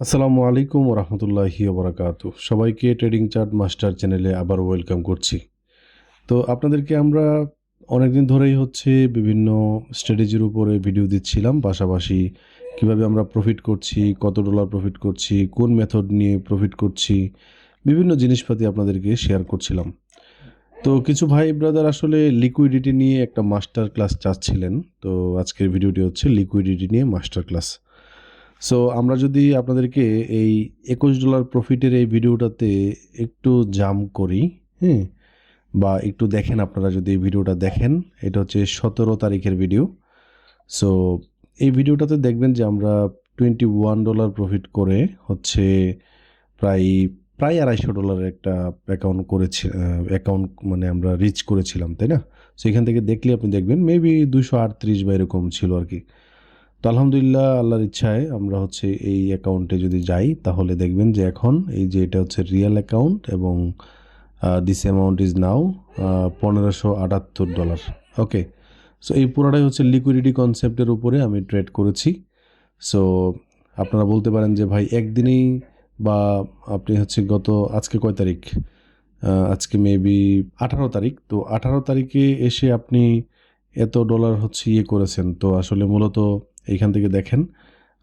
আসসালামু আলাইকুম ওরহমতুল্লাহি ওবরাকাতু। সবাইকে ট্রেডিং চার্ট মাস্টার চ্যানেলে আবার ওয়েলকাম করছি। তো আপনাদেরকে আমরা অনেকদিন ধরেই বিভিন্ন স্ট্র্যাটেজির উপরে ভিডিও দিচ্ছিলাম, পাশাপাশি কিভাবে আমরা প্রফিট করছি, কত ডলার প্রফিট করছি, কোন মেথড নিয়ে প্রফিট করছি, বিভিন্ন জিনিসপাতি আপনাদেরকে শেয়ার করছিলাম। তো কিছু ভাই ব্রাদার আসলে লিকুইডিটি নিয়ে একটা মাস্টার ক্লাস চাচ্ছিলেন। তো আজকের ভিডিওটি হচ্ছে লিকুইডিটি নিয়ে মাস্টার ক্লাস। সো আমরা যদি আপনাদেরকে এই $21 প্রফিটের এই ভিডিওটাতে একটু জাম্প করি, হ্যাঁ? বা একটু দেখেন, আপনারা যদি এই ভিডিওটা দেখেন, এটা হচ্ছে 17 তারিখের ভিডিও। সো এই ভিডিওটাতে দেখবেন যে আমরা $21 প্রফিট করে হচ্ছে প্রায় প্রায় $250 একটা অ্যাকাউন্ট করেছি, অ্যাকাউন্ট মানে আমরা রিচ করেছিলাম, তাই না? সো এখান থেকে দেখলে আপনি দেখবেন মেবি 238 বা এরকম ছিল আর কি। তো আলহামদুলিল্লাহ, আল্লাহর ইচ্ছায় আমরা এই অ্যাকাউন্টে যদি যাই তাহলে দেখবেন যে এখন এই যে এটা হচ্ছে রিয়েল অ্যাকাউন্ট এবং this amount is now $1578। Okay, so এই পুরোটাই হচ্ছে লিকুইডিটি কনসেপ্টের উপরে আমি ট্রেড করেছি। সো আপনারা বলতে পারেন যে ভাই একদিনেই, বা আপনি আজকে কয় তারিখ? আজকে মেবি 18 তারিখ। তো 18 তারিখে এসে আপনি এত ডলার করেছেন। তো আসলে মূলত এইখান থেকে দেখেন,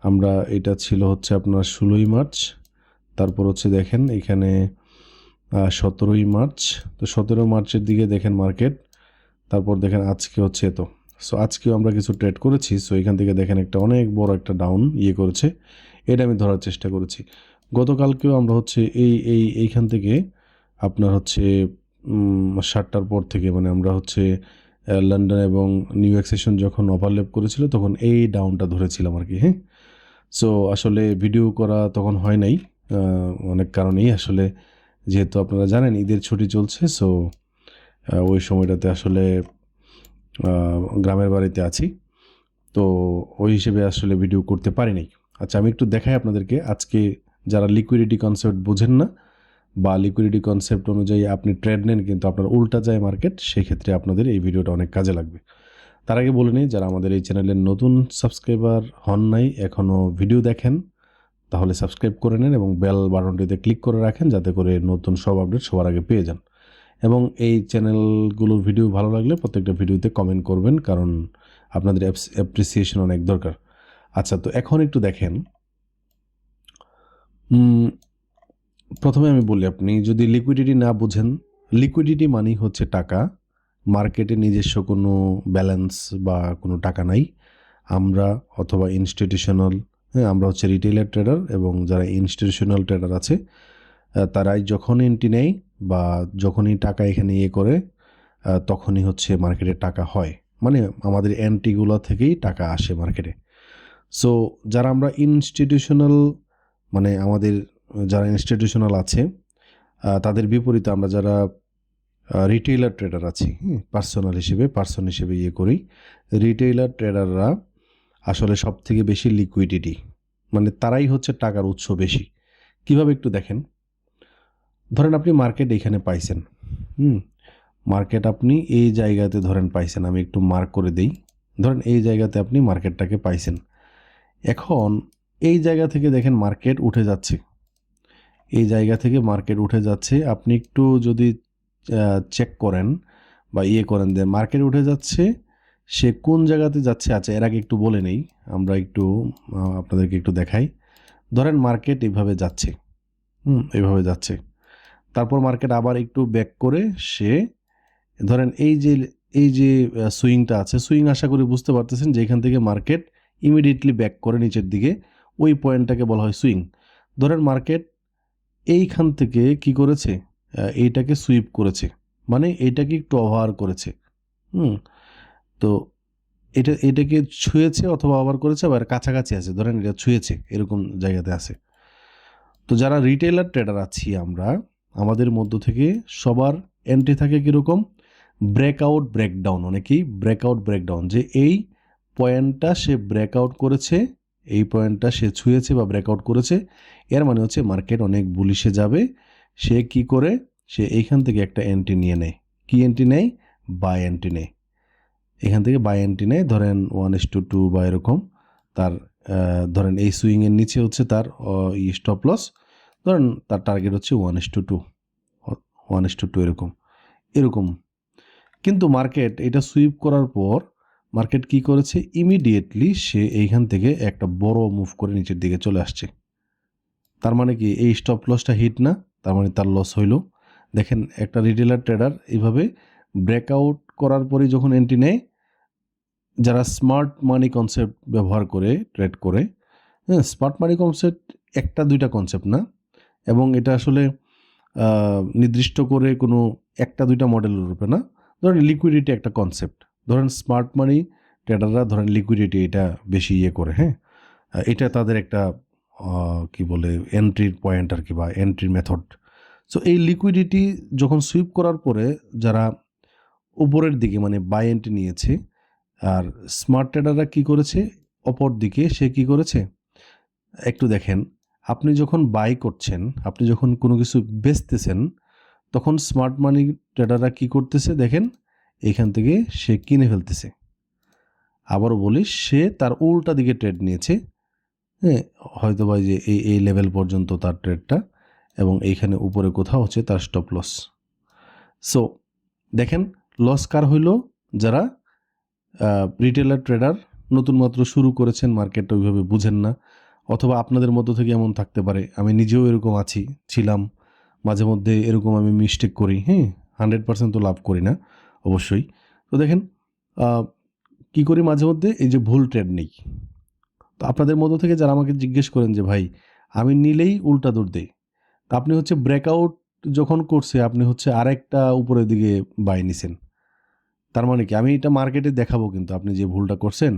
আমরা এটা ছিল আপনার 16ই মার্চ। তারপর দেখেন এখানে 17ই মার্চ। তো 17 মার্চের দিকে দেখেন মার্কেট। তারপর দেখেন আজকে এত। সো আজকেও আমরা কিছু ট্রেড করেছি। সো এখান থেকে দেখেন একটা অনেক বড় একটা ডাউন করেছে। এটা আমি ধরার চেষ্টা করেছি। গতকালকেও আমরা এইখান থেকে আপনার 7টার পর থেকে, মানে আমরা লন্ডন এবং নিউ ইয়র্ক সেশন যখন ওভারল্যাপ করেছিল তখন এই ডাউনটা ধরেছিলাম আর কি, হ্যাঁ? সো আসলে ভিডিও করা তখন হয় নাই, অনেক কারণেই আসলে, যেহেতু আপনারা জানেন ঈদের ছুটি চলছে। সো ওই সময়টাতে আসলে গ্রামের বাড়িতে আছি। তো ওই হিসেবে আসলে ভিডিও করতে পারি নাই। আচ্ছা, আমি একটু দেখাই আপনাদেরকে। আজকে যারা লিকুইডিটি কনসেপ্ট বোঝেন না বা লিকুইডিটি কনসেপ্ট অনুযায়ী আপনি ট্রেড নেন কিন্তু আপনার উল্টা যায় মার্কেট, সেই ক্ষেত্রে আপনাদের এই ভিডিওটা অনেক কাজে লাগবে। তার আগে বলে নিই, যারা আমাদের এই চ্যানেলের নতুন সাবস্ক্রাইবার হন নাই, এখনও ভিডিও দেখেন, তাহলে সাবস্ক্রাইব করে নেন এবং বেল বাটনটিতে ক্লিক করে রাখেন, যাতে করে নতুন সব আপডেট সবার আগে পেয়ে যান। এবং এই চ্যানেলগুলোর ভিডিও ভালো লাগলে প্রত্যেকটা ভিডিওতে কমেন্ট করবেন, কারণ আপনাদের অ্যাপ্রিসিয়েশন অনেক দরকার। আচ্ছা, তো এখন একটু দেখেন, প্রথমে আমি বলি, আপনি যদি লিকুইডিটি না বুঝেন, লিকুইডিটি মানেই হচ্ছে টাকা। মার্কেটে নিজস্ব কোনো ব্যালেন্স বা কোনো টাকা নাই। আমরা অথবা ইনস্টিটিউশনাল, হ্যাঁ, আমরা রিটেইলার ট্রেডার, এবং যারা ইনস্টিটিউশনাল ট্রেডার আছে তারাই যখন এন্ট্রি নেয় বা যখনই টাকা এখানে করে তখনই মার্কেটে টাকা হয়। মানে আমাদের এন্ট্রিগুলো থেকেই টাকা আসে মার্কেটে। সো যারা আমরা ইনস্টিটিউশনাল, মানে আমাদের যারা ইনস্টিটিউশনাল আছে তাদের বিপরীতে আমরা যারা রিটেইলার ট্রেডার আছি, পার্সন হিসেবে করি, রিটেইলার ট্রেডাররা আসলে সব থেকে বেশি লিকুইডিটি, মানে তারাই টাকার উৎস বেশি। কিভাবে একটু দেখেন, ধরেন আপনি মার্কেট এইখানে পাইছেন, মার্কেট আপনি এই জায়গাতে ধরেন পাইছেন, আমি একটু মার্ক করে দেই। ধরেন এই জায়গাতে আপনি মার্কেটটাকে পাইছেন। এখন এই জায়গা থেকে দেখেন মার্কেট উঠে যাচ্ছে, এই জায়গা থেকে মার্কেট উঠে যাচ্ছে। আপনি একটু যদি চেক করেন বা করেন যে মার্কেট উঠে যাচ্ছে, সে কোন জায়গাতে যাচ্ছে। আচ্ছা, এর আগে একটু বলে নেই, আমরা একটু আপনাদেরকে একটু দেখাই। ধরেন মার্কেট এইভাবে যাচ্ছে, এইভাবে যাচ্ছে, তারপর মার্কেট আবার একটু ব্যাক করে সে, ধরেন এই যে সুইংটা আছে, সুইং আশা করি বুঝতে পারতেছেন যে এখান থেকে মার্কেট ইমিডিয়েটলি ব্যাক করে নিচের দিকে, ওই পয়েন্টটাকে বলা হয় সুইং। ধরেন মার্কেট এইখান থেকে কি করেছে, এইটাকে সুইপ করেছে, মানে এইটাকে একটু ওভার করেছে। তো এটাকে ছুঁয়েছে অথবা ওভার করেছে, আবার কাছাকাছি আছে, ধরেন এটা ছুঁয়েছে, এরকম জায়গাতে আছে। তো যারা রিটেইলার ট্রেডার আছি আমরা, আমাদের মধ্য থেকে সবার এন্ট্রি থাকে কীরকম, ব্রেকআউট ব্রেকডাউন, অনেকেই ব্রেকআউট ব্রেকডাউন, যে এই পয়েন্টটা সে ব্রেকআউট করেছে, এই পয়েন্টটা সে ছুঁয়েছে বা ব্রেকআউট করেছে, এর মানে মার্কেট অনেক বুলিশে যাবে। সে কি করে, সে এইখান থেকে একটা এন্ট্রি নিয়ে নেয়। কি এন্ট্রি নেয়? বাই এন্ট্রি নেয়। এখান থেকে বাই এন্ট্রি নেয়, ধরেন 1:2 বা এরকম তার ধরেন এই সুইংয়ের নিচে হচ্ছে তার স্টপ লস, ধরেন তার টার্গেট হচ্ছে 1:2, 1:2 এরকম। কিন্তু মার্কেট এটা সুইপ করার পর মার্কেট কি করেছে, ইমিডিয়েটলি সে এইখান থেকে একটা বড় মুভ করে নিচের দিকে চলে আসছে। তার মানে কি এই স্টপ লসটা হিট না, তার মানে তার লস হইল। দেখেন একটা রিটেলার ট্রেডার এইভাবে ব্রেকআউট করার পরে যখন এন্ট্রি নেয়, যারা স্মার্ট মানি কনসেপ্ট ব্যবহার করে ট্রেড করে, হ্যাঁ, স্মার্ট মানি কনসেপ্ট একটা দুইটা কনসেপ্ট না, এবং এটা আসলে নির্দিষ্ট করে কোনো একটা দুইটা মডেলের উপরে না। ধরেন লিকুইডিটি একটা কনসেপ্ট, ধরেন স্মার্ট মানি ট্রেডাররা ধরেন লিকুইডিটি এটা বেশি করে, হ্যাঁ, এটা তাদের একটা কি বলে এন্ট্রির পয়েন্ট আর কি, বা এন্ট্রির মেথড। সো এই লিকুইডিটি যখন সুইপ করার পরে যারা উপরের দিকে মানে বাই এন্ট্রি নিয়েছে, আর স্মার্ট ট্রেডাররা কি করেছে, অপর দিকে সে কি করেছে, একটু দেখেন, আপনি যখন বাই করছেন, আপনি যখন কোনো কিছু বেচতেছেন, তখন স্মার্ট মানি ট্রেডাররা কি করতেছে দেখেন, এইখান থেকে সে কিনে ফেলতেছে। আবারও বলি, সে তার উল্টা দিকে ট্রেড নিয়েছে, হ্যাঁ, হয়তো বা যে এই লেভেল পর্যন্ত তার ট্রেডটা, এবং এইখানে উপরে কোথাও হচ্ছে তার স্টপ লস। সো দেখেন লস কার হইল, যারা রিটেলার ট্রেডার নতুন মাত্র শুরু করেছেন, মার্কেটটা ওইভাবে বুঝেন না, অথবা আপনাদের মধ্য থেকে এমন থাকতে পারে, আমি নিজেও এরকম ছিলাম, মাঝে মধ্যে এরকম আমি মিস্টেক করি, হ্যাঁ, 100% তো লাভ করি না অবশ্যই। তো দেখেন কি করি মাঝে মধ্যে, এই যে ভুল ট্রেড নেই। তো আপনাদের মধ্য থেকে যারা আমাকে জিজ্ঞেস করেন যে ভাই আমি নিলেই উল্টা দৌড় দেই, তা আপনি হচ্ছে ব্রেকআউট যখন করছে আপনি হচ্ছে আরেকটা উপরের দিকে বাই নিছেন। তার মানে কি, আমি এটা মার্কেটে দেখাবো, কিন্তু আপনি যে ভুলটা করছেন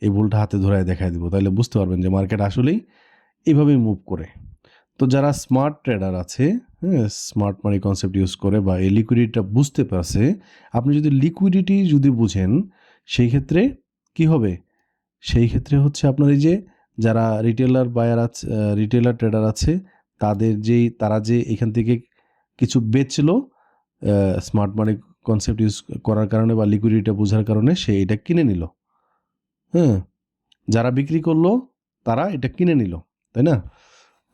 এই ভুলটা হাতে ধরায় দেখায় দিব, তাহলে বুঝতে পারবেন যে মার্কেট আসলেই এইভাবেই মুভ করে। তো যারা স্মার্ট ট্রেডার আছে, হ্যাঁ, স্মার্ট মানি কনসেপ্ট ইউজ করে বা এই লিকুইডিটিটা বুঝতে পারছে, আপনি যদি লিকুইডিটি যদি বুঝেন, সেই ক্ষেত্রে কি হবে, সেই ক্ষেত্রে হচ্ছে আপনার এই যে যারা রিটেলার বায়ার আছে, রিটেলার ট্রেডার আছে, তারা যে এখান থেকে কিছু বেচলো স্মার্ট মানি কনসেপ্ট ইউজ করার কারণে বা লিকুইডিটিটা বোঝার কারণে, সে এটা কিনে নিল, হ্যাঁ, যারা বিক্রি করলো তারা এটা কিনে নিল, তাই না?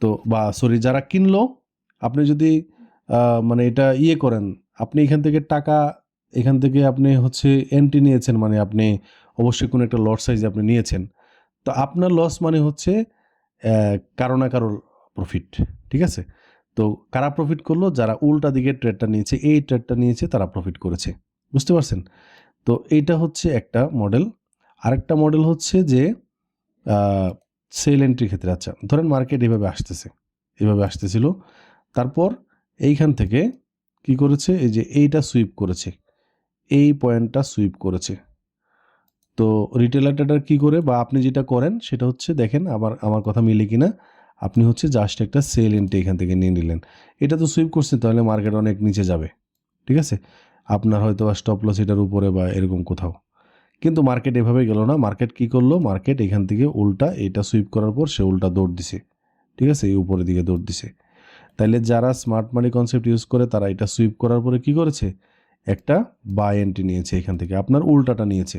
তো বা সরি, যারা কিনলো, আপনি যদি মানে এটা করেন, আপনি এখান থেকে আপনি হচ্ছে এন্ট্রি নিয়েছেন, মানে আপনি অবশ্যই কোনো একটা লট সাইজ আপনি নিয়েছেন, তো আপনার লস মানে হচ্ছে কারো না কারোর প্রফিট, ঠিক আছে? তো কারা প্রফিট করলো, যারা উল্টা দিকে ট্রেডটা নিয়েছে, এই ট্রেডটা নিয়েছে, তারা প্রফিট করেছে, বুঝতে পারছেন? তো এইটা হচ্ছে একটা মডেল। আরেকটা মডেল হচ্ছে যে সেল এন্ট্রির ক্ষেত্রে, আচ্ছা ধরেন মার্কেট এভাবে আসতেছিল, তারপর এইখান থেকে কি করেছে, এই যে এইটা সুইপ করেছে, এই পয়েন্টটা সুইপ করেছে। তো রিটেলার ট্রেডার কী করে, বা আপনি যেটা করেন সেটা হচ্ছে, দেখেন আবার আমার কথা মিলে কিনা, আপনি হচ্ছে জাস্ট একটা সেল এন্ট্রি এখান থেকে নিয়ে নিলেন, এটা তো সুইপ করছে, তাহলে মার্কেট অনেক নিচে যাবে, ঠিক আছে, আপনার হয়তো স্টপ লস এটার উপরে বা এরকম কোথাও। কিন্তু মার্কেট এভাবে গেল না, মার্কেট কি করলো, মার্কেট এখান থেকে উল্টা এটা সুইপ করার পর সে উল্টা দৌড় দিছে, ঠিক আছে, এই উপরের দিকে দৌড় দিছে। তাইলে যারা স্মার্ট মানি কনসেপ্ট ইউজ করে তারা এটা সুইপ করার পরে কি করেছে, একটা বাই এন্ট্রি নিয়েছে, এখান থেকে আপনার উল্টাটা নিয়েছে।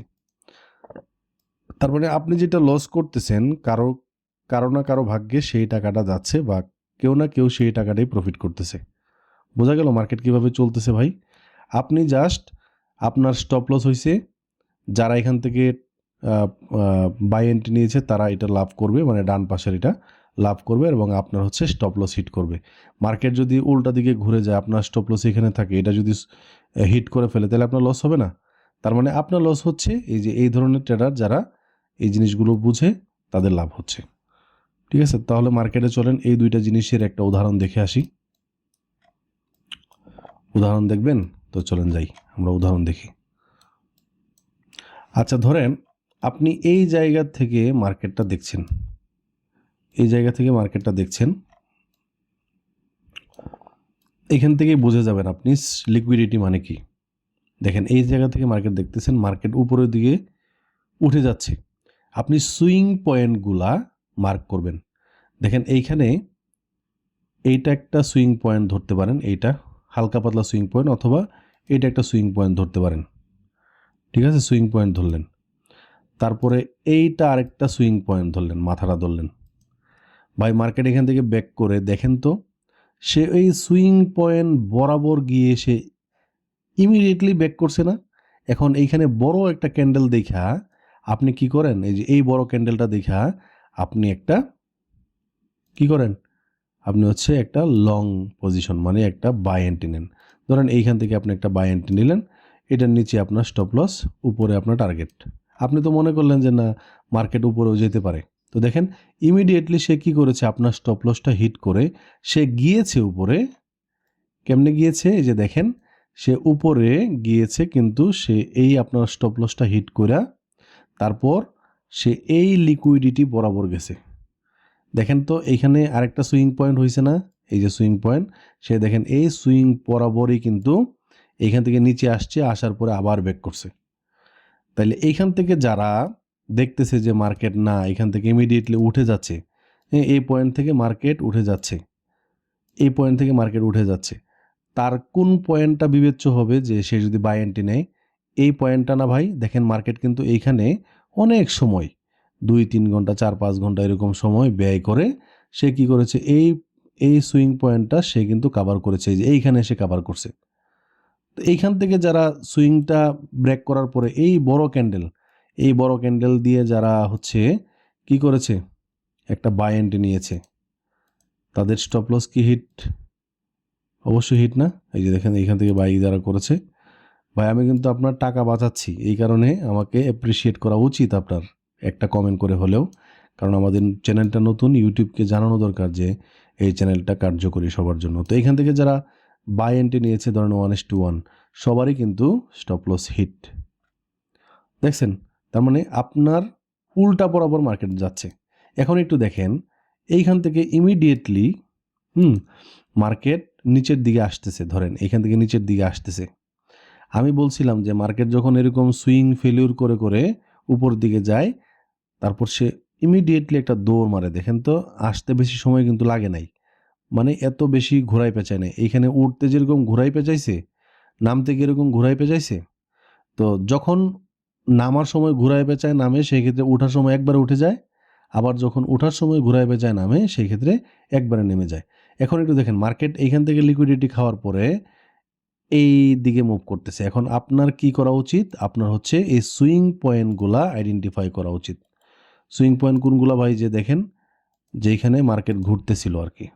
তার মানে আপনি যেটা লস করতেছেন, কারো না কারো ভাগ্যে সেই টাকাটা যাচ্ছে, বা কেউ না কেউ সেই টাকাটাই প্রফিট করতেছে। বোঝা গেল মার্কেট কিভাবে চলতেছে ভাই? আপনি জাস্ট আপনার স্টপ লস হয়েছে, যারা এখান থেকে বাই এন্ট্রি নিয়েছে তারা এটা লাভ করবে, মানে ডান পাশের এটা লাভ করবে, এবং আপনার হচ্ছে স্টপ লস হিট করবে। মার্কেট যদি উল্টা দিকে ঘুরে যায়, আপনার স্টপ লস এখানে থাকে, এটা যদি হিট করে ফেলে, তাহলে আপনার লস হবে না? তার মানে আপনার লস হচ্ছে, এই যে এই ধরনের ট্রেডার যারা এই জিনিসগুলো বুঝে তাদের লাভ হচ্ছে, ঠিক আছে? তাহলে মার্কেটে চলেন এই দুইটা জিনিসের একটা উদাহরণ দেখে আসি। উদাহরণ দেখবেন? তো চলেন যাই, আমরা উদাহরণ দেখি। আচ্ছা ধরেন আপনি এই জায়গা থেকে মার্কেটটা দেখছেন, এখান থেকেই বুঝে যাবেন আপনি লিকুইডিটি মানে কি। দেখেন এই জায়গা থেকে মার্কেট দেখতেছেন, মার্কেট উপরের দিকে উঠে যাচ্ছে, আপনি সুইং পয়েন্টগুলা মার্ক করবেন। দেখেন এইখানে এইটা একটা সুইং পয়েন্ট ধরতে পারেন, এইটা হালকা পাতলা সুইং পয়েন্ট, অথবা এইটা একটা সুইং পয়েন্ট ধরতে পারেন, ঠিক আছে, সুইং পয়েন্ট ধরলেন। তারপরে এইটা আরেকটা সুইং পয়েন্ট ধরলেন, মাথাটা ধরলেন। ভাই মার্কেট এখান থেকে ব্যাক করে দেখেন তো, সে এই সুইং পয়েন্ট বরাবর গিয়ে সে ইমিডিয়েটলি ব্যাক করছে না? এখন এইখানে বড় একটা ক্যান্ডেল দেখা আপনি কি করেন, এই যে এই বড় ক্যান্ডেলটা দেখা আপনি একটা কি করেন, আপনি হচ্ছে একটা লং পজিশন মানে একটা বাই এন্ট্রি নেন। ধরেন এইখান থেকে আপনি একটা বাই এন্ট্রি নিলেন, এটার নিচে আপনার স্টপ লস, উপরে আপনার টার্গেট। আপনি তো মনে করলেন যে না মার্কেট উপরেও যেতে পারে, তো দেখেন ইমিডিয়েটলি সে কি করেছে, আপনার স্টপ লসটা হিট করে সে গিয়েছে উপরে। কেমনে গিয়েছে, এই যে দেখেন সে উপরে গিয়েছে, কিন্তু সে এই আপনার স্টপ লসটা হিট করে তারপর সে এই লিকুইডিটি বরাবর গেছে। দেখেন তো এইখানে আরেকটা সুইং পয়েন্ট হয়েছে না, এই যে সুইং পয়েন্ট, সে দেখেন এই সুইং বরাবরই কিন্তু এইখান থেকে নিচে আসছে, আসার পরে আবার ব্যাক করছে। তাইলে এইখান থেকে যারা দেখতেছে যে মার্কেট না এখান থেকে ইমিডিয়েটলি উঠে যাচ্ছে, এই পয়েন্ট থেকে মার্কেট উঠে যাচ্ছে, এই পয়েন্ট থেকে মার্কেট উঠে যাচ্ছে, তার কোন পয়েন্টটা বিবেচ্য হবে যে সে যদি বাই এন্ট্রি নেয়? এই পয়েন্টটা না ভাই। দেখেন মার্কেট কিন্তু এইখানে অনেক সময় 2-3 ঘন্টা 4-5 ঘন্টা এরকম সময় ব্যয় করে সে কি করেছে, এই এই সুইং পয়েন্টটা সে কিন্তু কাভার করেছে, এই যে এইখানে এসে কাভার করছে। তো এইখান থেকে যারা সুইংটা ব্রেক করার পরে এই বড় ক্যান্ডেল, এই বড় ক্যান্ডেল দিয়ে যারা হচ্ছে কি করেছে, একটা বাই এন্ট্রি নিয়েছে, তাদের স্টপ লস কি হিট? অবশ্যই হিট না? এই যে দেখেন এইখান থেকে বাই যারা করেছে, ভাই আমি কিন্তু আপনার টাকা বাঁচাচ্ছি, এই কারণে আমাকে অ্যাপ্রিসিয়েট করা উচিত আপনার, একটা কমেন্ট করে হলেও। কারণ আমাদের চ্যানেলটা নতুন, ইউটিউবকে জানানো দরকার যে এই চ্যানেলটা কার্যকরী সবার জন্য। তো এইখান থেকে যারা বাই এন্ট্রি নিয়েছে ধরেন 1:1, সবারই কিন্তু স্টপ লস হিট। দেখছেন, তার মানে আপনার উল্টা বরাবর মার্কেট যাচ্ছে। এখন একটু দেখেন এইখান থেকে ইমিডিয়েটলি মার্কেট নিচের দিকে আসতেছে, ধরেন এইখান থেকে নিচের দিকে আসতেছে। আমি বলছিলাম যে মার্কেট যখন এরকম সুইং ফেলিউর করে করে উপর দিকে যায়, তারপর সে ইমিডিয়েটলি একটা দৌড় মারে। দেখেন তো আসতে বেশি সময় কিন্তু লাগে নাই, মানে এত বেশি ঘোরাই পেঁচায় নাই। এইখানে উঠতে যেরকম ঘোরাই পেঁচাইছে, নামতে কীরকম ঘোরাই পেঁচাইছে। তো যখন নামার সময় ঘোরাই পেঁচায় নামে, সেই ক্ষেত্রে ওঠার সময় একবারে উঠে যায়, আবার যখন ওঠার সময় ঘোরাই পেঁচায় নামে, সেই ক্ষেত্রে একবারে নেমে যায়। এখন একটু দেখেন মার্কেট এইখান থেকে লিকুইডিটি খাওয়ার পরে এই দিকে মুভ করতেছে। এখন আপনার কি করা উচিত, আপনার হচ্ছে এই সুইং পয়েন্টগুলা আইডেন্টিফাই করা উচিত। সুইং পয়েন্ট কোনগুলা ভাই, যে দেখেন যেইখানে মার্কেট ঘুরতেছিল আর কি,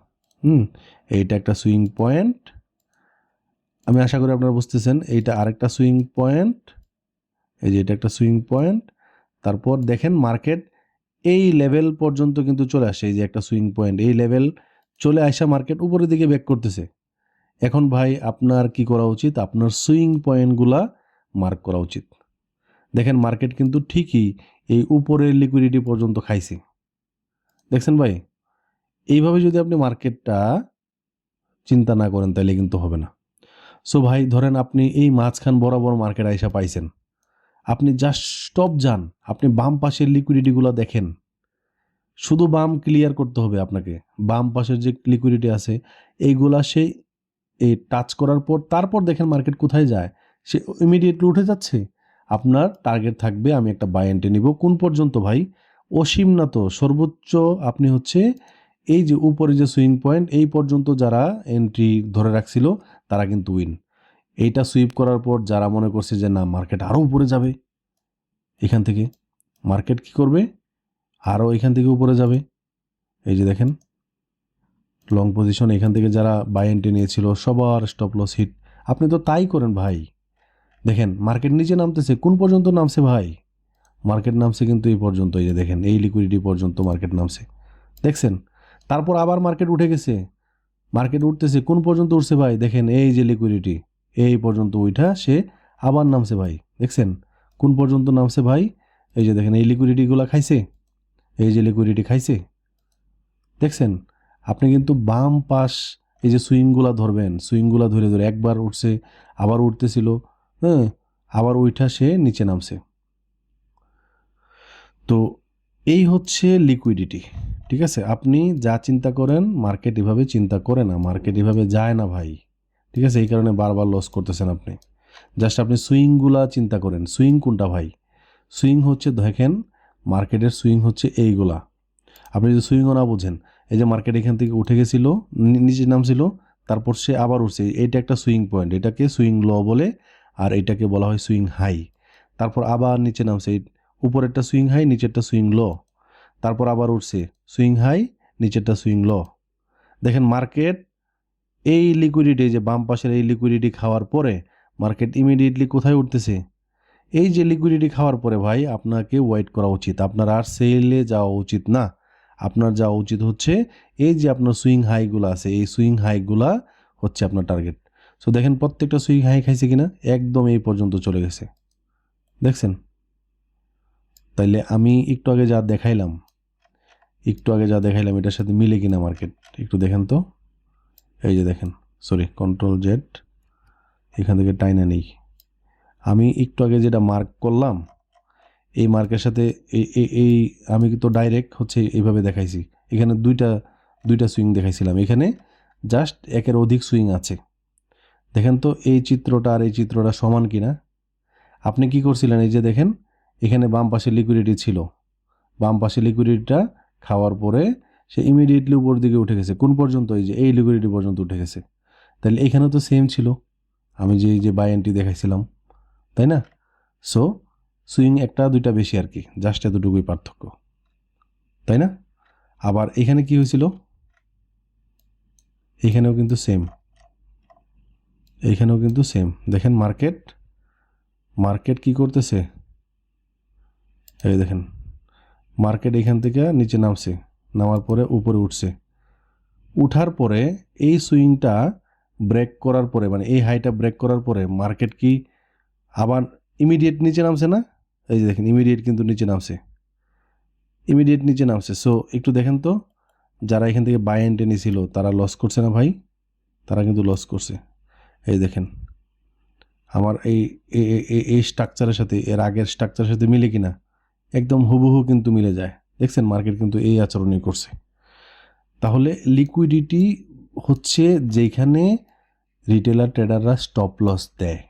এইটা একটা সুইং পয়েন্ট, আমি আশা করি আপনারা বুঝতেছেন। এইটা আরেকটা সুইং পয়েন্ট, এই যে এটা একটা সুইং পয়েন্ট। তারপর দেখেন মার্কেট এই লেভেল পর্যন্ত কিন্তু চলে আসে, এই যে একটা সুইং পয়েন্ট, এই লেভেল চলে আসা মার্কেট উপরের দিকে ব্যাক করতেছে। এখন ভাই আপনার কি করা উচিত, আপনার সুইং পয়েন্টগুলা মার্ক করা উচিত। দেখেন মার্কেট কিন্তু ঠিকই এই উপরের লিকুইডিটি পর্যন্ত খাইছে, দেখছেন ভাই। এইভাবে যদি আপনি মার্কেটটা চিন্তা না করেন তাহলে কিন্তু হবে না। সো ভাই ধরেন আপনি এই মাঝখান বরাবর মার্কেট আইসা পাইছেন, আপনি জাস্ট স্টপ যান, আপনি বাম পাশের লিকুইডিটিগুলো দেখেন, শুধু বাম ক্লিয়ার করতে হবে আপনাকে। বাম পাশের যে লিকুইডিটি আছে এইগুলা সেই এই টাচ করার পর তারপর দেখেন মার্কেট কোথায় যায়, সে ইমিডিয়েটলি উঠে যাচ্ছে। আপনার টার্গেট থাকবে আমি একটা বাই এন্ট্রি নিব কোন পর্যন্ত ভাই, অসীম না তো, সর্বোচ্চ আপনি হচ্ছে এই যে উপরে যে সুইং পয়েন্ট এই পর্যন্ত যারা এন্ট্রি ধরে রাখছিল তারা কিন্তু উইন। এইটা সুইপ করার পর যারা মনে করছে যে না মার্কেট আরও উপরে যাবে, এখান থেকে মার্কেট কি করবে, আরও এখান থেকে উপরে যাবে। এই যে দেখেন লং পজিশন, এখান থেকে যারা বাই এন্ট্রি নিয়েছিল সবার স্টপ লস হিট। আপনি তো তাই করেন ভাই। দেখেন মার্কেট নিচে নামতেছে, কোন পর্যন্ত নামছে ভাই, মার্কেট নামছে কিন্তু এই পর্যন্ত, এই যে দেখেন এই লিকুইডিটি পর্যন্ত মার্কেট নামছে, দেখছেন। তারপর আবার মার্কেট উঠে গেছে, মার্কেট উঠতেছে, কোন পর্যন্ত উঠছে ভাই, দেখেন এই যে লিকুইডিটি এই পর্যন্ত উঠা সে আবার নামছে ভাই, দেখছেন কোন পর্যন্ত নামছে ভাই। এই যে দেখেন এই লিকুইডিটিগুলো খাইছে, এই যে লিকুইডিটি খাইছে, দেখছেন। আপনি কিন্তু বাম পাশ এই যে সুইংগুলা ধরবেন, সুইংগুলা ধরে ধরে একবার উঠছে আবার উঠতেছিল, আবার উঠা সে নিচে নামছে। তো এই হচ্ছে লিকুইডিটি, ঠিক আছে। আপনি যা চিন্তা করেন মার্কেট এভাবে চিন্তা করে না, মার্কেট এভাবে যায় না ভাই, ঠিক আছে। এই কারণে বারবার লস করতেছেন আপনি। জাস্ট আপনি সুইংগুলা চিন্তা করেন, সুইং কোনটা ভাই, সুইং হচ্ছে দেখেন মার্কেটের সুইং হচ্ছে এইগুলা। আপনি যদি সুইংও না বোঝেন, এই যে মার্কেট এখান থেকে উঠে গেছিল, নিচে নামছিল, তারপর সে আবার উঠছে, এইটা একটা সুইং পয়েন্ট, এটাকে সুইং লো বলে, আর এটাকে বলা হয় সুইং হাই। তারপর আবার নিচে নামছে, উপরেরটা সুইং হাই, নিচেরটা সুইং লো, তারপর আবার উঠছে সুইং হাই, নিচেরটা সুইং লো। দেখেন মার্কেট এই লিকুইডিটি, যে বাম পাশের এই লিকুইডিটি খাওয়ার পরে মার্কেট ইমিডিয়েটলি কোথায় উঠতেছে? এই যে লিকুইডিটি খাওয়ার পরে ভাই আপনাকে ওয়েট করা উচিত, আপনার আর সেলে যাওয়া উচিত না। আপনার যাওয়া উচিত হচ্ছে এই যে আপনার সুইং হাইগুলো আছে, এই সুইং হাইগুলা হচ্ছে আপনার টার্গেট। সো দেখেন প্রত্যেকটা সুইং হাই খাইছে কিনা, একদম এই পর্যন্ত চলে গেছে, দেখছেন? তাইলে আমি একটু আগে যা দেখাইলাম এটার সাথে মিলে কিনা মার্কেট একটু দেখেন তো। এই যে দেখেন, সরি কন্ট্রোল জেড, এখান থেকে টাইনা নেই, আমি একটু আগে যেটা মার্ক করলাম এই মার্কের সাথে এই আমি তো ডাইরেক্ট হচ্ছে এইভাবে দেখাইছি। এখানে দুইটা সুইং দেখাইছিলাম, এখানে জাস্ট একের অধিক সুইং আছে। দেখেন তো এই চিত্রটা আর এই চিত্রটা সমান কিনা। আপনি কি করছিলেন, এই যে দেখেন এখানে বাম পাশে লিকুইডিটি ছিল, বাম পাশে লিকুইডিটিটা খাওয়ার পরে সে ইমিডিয়েটলি উপর দিকে উঠে গেছে, কোন পর্যন্ত? এই যে এই লিকুইডিটি পর্যন্ত উঠে গেছে। তাহলে এখানে তো সেম ছিল, আমি যে বাই এন্ট্রি দেখাইছিলাম, তাই না? সো সুইং একটা দুইটা বেশি আর কি, জাস্ট এতটুকুই পার্থক্য, তাই না? আবার এখানে কি হয়েছিল, এখানেও কিন্তু সেম, দেখেন মার্কেট কি করতেছে, এই দেখেন মার্কেট এখান থেকে নিচে নামছে, নামার পরে উপরে উঠছে, উঠার পরে এই সুইংটা ব্রেক করার পরে, মানে এই হাইটা ব্রেক করার পরে মার্কেট কি আবার ইমিডিয়েট নিচে নামছে না? এই যে দেখেন ইমিডিয়েট কিন্তু নিচে নামছে। সো একটু দেখেন তো, যারা এখান থেকে বাই এন্ট্রি নিয়েছিল তারা লস করছে না ভাই? তারা কিন্তু লস করছে। এই দেখেন আমার এই স্ট্রাকচারের সাথে এর আগের স্ট্রাকচারের সাথে মিলে কিনা, একদম হুবহু কিন্তু মিলে যায়। দেখছেন মার্কেট কিন্তু এই আচরণই করছে। তাহলে লিকুইডিটি হচ্ছে যেখানে রিটেলার ট্রেডাররা স্টপ লস দেয়,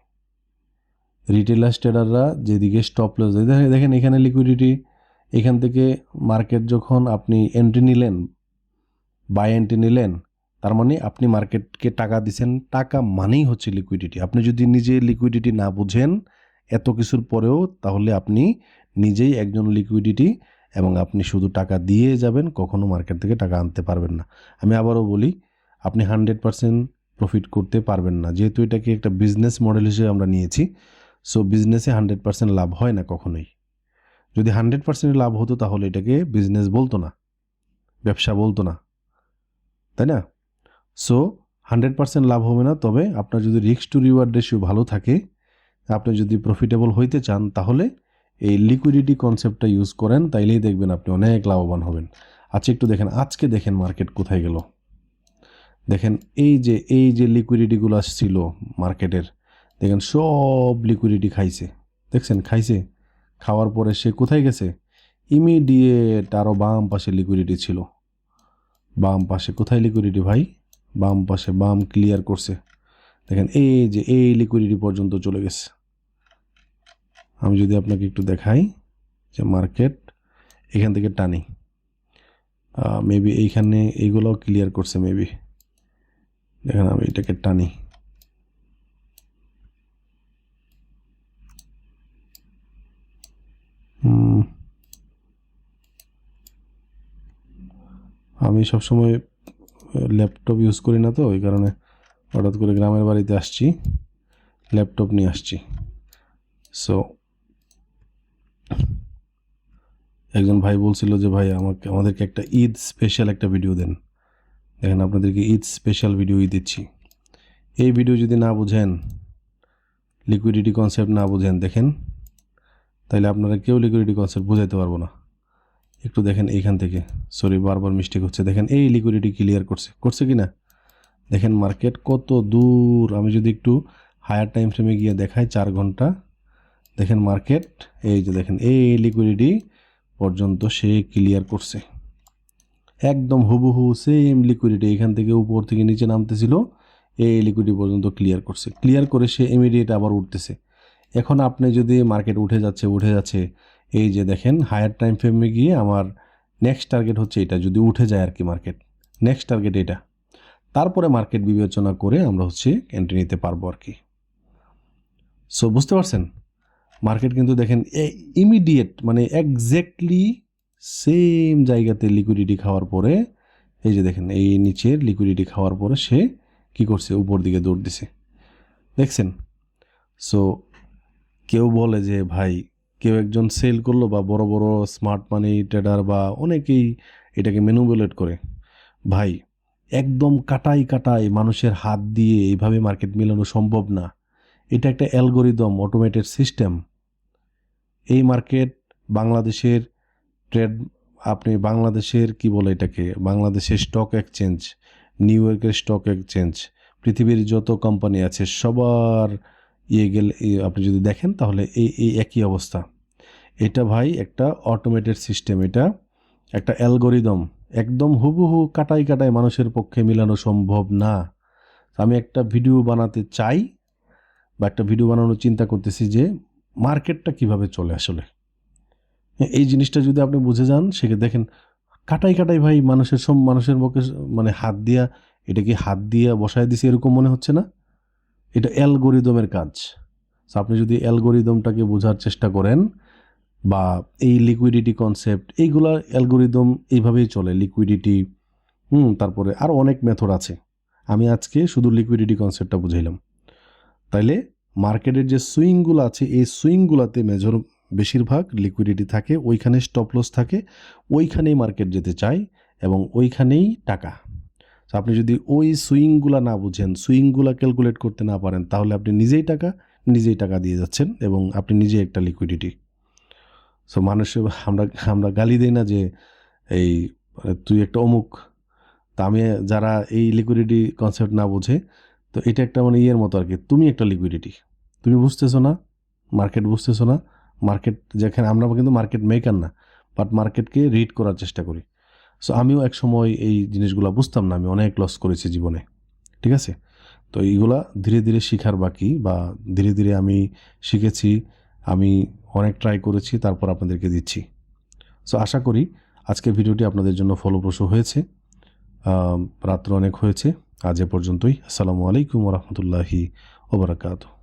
যেদিকে স্টপ লস দেয়, দেখেন এখানে লিকুইডিটি, এখান থেকে মার্কেট যখন আপনি এন্ট্রি নিলেন, বাই এন্ট্রি নিলেন, তার মানে আপনি মার্কেটকে টাকা দিচ্ছেন, টাকা মানেই হচ্ছে লিকুইডিটি। আপনি যদি নিজে লিকুইডিটি না বুঝেন এত কিছুর পরেও, তাহলে আপনি নিজেই একজন লিকুইডিটি, এবং আপনি শুধু টাকা দিয়ে যাবেন, কখনো মার্কেট থেকে টাকা আনতে পারবেন না। আমি আবারও বলি, আপনি 100% প্রফিট করতে পারবেন না, যেহেতু এটাকে একটা বিজনেস মডেল হিসেবে আমরা নিয়েছি। সো বিজনেসে 100% লাভ হয় না কখনোই। যদি 100% লাভ হতো তাহলে এটাকে বিজনেস বলতো না, ব্যবসা বলতো না, তাই না? সো 100% লাভ হবে না, তবে আপনার যদি রিস্ক টু রিওয়ার্ড রেশিও ভালো থাকে, আপনি যদি প্রফিটেবল হইতে চান, তাহলে এই লিকুইডিটি কনসেপ্টটা ইউজ করেন, তাইলেই দেখবেন আপনি অনেক লাভবান হবেন। আচ্ছা একটু দেখেন, আজকে দেখেন মার্কেট কোথায় গেল। দেখেন এই যে লিকুইডিটিগুলো আসছিল মার্কেটের, দেখেন সব লিকুইডিটি খাইছে, দেখছেন খাওয়ার পরে সে কোথায় গেছে? ইমিডিয়েট আরও বাম পাশে লিকুইডিটি ছিল, বাম পাশে কোথায় লিকুইডিটি ভাই? বাম পাশে, বাম ক্লিয়ার করছে, দেখেন এই লিকুইডিটি পর্যন্ত চলে গেছে। আমি যদি আপনাকে একটু দেখাই যে মার্কেট এখান থেকে টানি, মেবি এইখানে এইগুলোও ক্লিয়ার করছে, মেবি দেখেন আমি এটাকে টানি, আমি সবসময় ল্যাপটপ ইউজ করি না, তো এই কারণে হঠাৎ করে গ্রামের বাড়িতে আসছি, ল্যাপটপ নিয়ে আসছি। সো একজন ভাই বলছিল যে ভাই আমাদেরকে একটা ঈদ স্পেশাল একটা ভিডিও দেন। দেখেন আপনাদেরকে ঈদ স্পেশাল ভিডিওই দিচ্ছি। এই ভিডিও যদি না বুঝেন, লিকুইডিটি কনসেপ্ট না বুঝেন, দেখেন তাহলে আপনারা কেউ লিকুইডিটি কনসেপ্ট বুঝাইতে পারবো না। একটু দেখেন এইখান থেকে, সরি বারবার মিস্টেক হচ্ছে, দেখেন এই লিকুইডিটি ক্লিয়ার করছে কি না? দেখেন মার্কেট কত দূর। আমি যদি একটু হায়ার টাইম ফ্রেমে গিয়ে দেখাই 4 ঘন্টা, দেখেন মার্কেট এই যে দেখেন এই লিকুইডিটি পর্যন্ত সে ক্লিয়ার করছে, একদম হুবহু সেম লিকুইডিটি, এখান থেকে উপর থেকে নিচে নামতেছিল, এই লিকুইডিটি পর্যন্ত ক্লিয়ার করে সে ইমিডিয়েট আবার উঠতেছে। এখন আপনি যদি মার্কেট উঠে যাচ্ছে এই যে দেখেন হায়ার টাইম ফ্রেমে গিয়ে আমার নেক্সট টার্গেট হচ্ছে এটা, যদি উঠে যায় আর কি মার্কেট, নেক্সট টার্গেট এটা, তারপরে মার্কেট বিবেচনা করে আমরা হচ্ছে এন্ট্রি নিতে পারবো আর কি। সো বুঝতে পারছেন, মার্কেট কিন্তু দেখেন ইমিডিয়েট মানে একজ্যাক্টলি সেম জায়গাতে লিকুইডিটি খাওয়ার পরে, এই যে দেখেন এই নিচের লিকুইডিটি খাওয়ার পরে সে কি করছে, উপর দিকে দৌড় দিছে, দেখছেন। সো কেউ বলে যে ভাই কেউ একজন সেল করলো, বা বড় বড় স্মার্ট মানি ট্রেডার বা অনেকেই এটাকে ম্যানিপুলেট করে, ভাই একদম কাটাই কাটাই মানুষের হাত দিয়ে এইভাবে মার্কেট মেলানো সম্ভব না। এটা একটা অ্যালগোরিদম, অটোমেটেড সিস্টেম। এই মার্কেট বাংলাদেশের ট্রেড, আপনি বাংলাদেশের কি বলে এটাকে, বাংলাদেশের স্টক এক্সচেঞ্জ, নিউ ইয়র্কের স্টক এক্সচেঞ্জ, পৃথিবীর যত কোম্পানি আছে সবার গেলে আপনি যদি দেখেন তাহলে এই একই অবস্থা। এটা ভাই একটা অটোমেটেড সিস্টেম, এটা একটা অ্যালগোরিদম, একদম হুবহু কাটাই কাটাই মানুষের পক্ষে মিলানো সম্ভব না। আমি একটা ভিডিও বানাতে চাই বা একটা ভিডিও বানানোর চিন্তা করতেছি যে মার্কেটটা কিভাবে চলে আসলে। এই জিনিসটা যদি আপনি বুঝে যান, সেক্ষেত্রে দেখেন কাটাই কাটাই ভাই মানুষের পক্ষে মানে হাত দিয়া, এটা কি হাত দিয়া বসায় দিছে এরকম মনে হচ্ছে না? এটা অ্যালগোরিদমের কাজ। আপনি যদি অ্যালগোরিদমটাকে বোঝার চেষ্টা করেন, বা এই লিকুইডিটি কনসেপ্ট, এইগুলা অ্যালগোরিদম এইভাবেই চলে, লিকুইডিটি, তারপরে আরও অনেক মেথড আছে। আমি আজকে শুধু লিকুইডিটি কনসেপ্টটা বুঝাইলাম। তাইলে মার্কেটের যে সুইংগুলো আছে, এই সুইংগুলোতে বেশিরভাগ লিকুইডিটি থাকে, ওইখানে স্টপ লস থাকে, ওইখানেই মার্কেট যেতে চায় এবং ওইখানেই টাকা। আপনি যদি ওই সুইংগুলো না বুঝেন, সুইংগুলো ক্যালকুলেট করতে না পারেন, তাহলে আপনি নিজেই টাকা দিয়ে যাচ্ছেন এবং আপনি নিজেই একটা লিকুইডিটি। সো মানুষের আমরা গালি দিই না যে এই তুই একটা অমুক, তা আমি যারা এই লিকুইডিটি কনসেপ্ট না বোঝে, তো এটা একটা মানে ইয়ের মতো আর কি, তুমি একটা লিকুইডিটি, তুমি বুঝতেছো না, মার্কেট বুঝতেছো না। মার্কেট যেখানে আমরা কিন্তু মার্কেট মেকার না, বাট মার্কেটকে রিড করার চেষ্টা করি। সো আমিও এক সময় এই জিনিসগুলো বুঝতাম না, আমি অনেক লস করেছি জীবনে, ঠিক আছে। তো এইগুলা ধীরে ধীরে শিখার বাকি, বা ধীরে ধীরে আমি শিখেছি, আমি অনেক ট্রাই করেছি, তারপর আপনাদেরকে দিচ্ছি। সো আশা করি আজকের ভিডিওটি আপনাদের জন্য ফলপ্রসূ হয়েছে। রাত্র অনেক হয়েছে, আজ এ পর্যন্তই। আসসালামু আলাইকুম ওয়া রাহমাতুল্লাহি ওয়া বারাকাতুহু।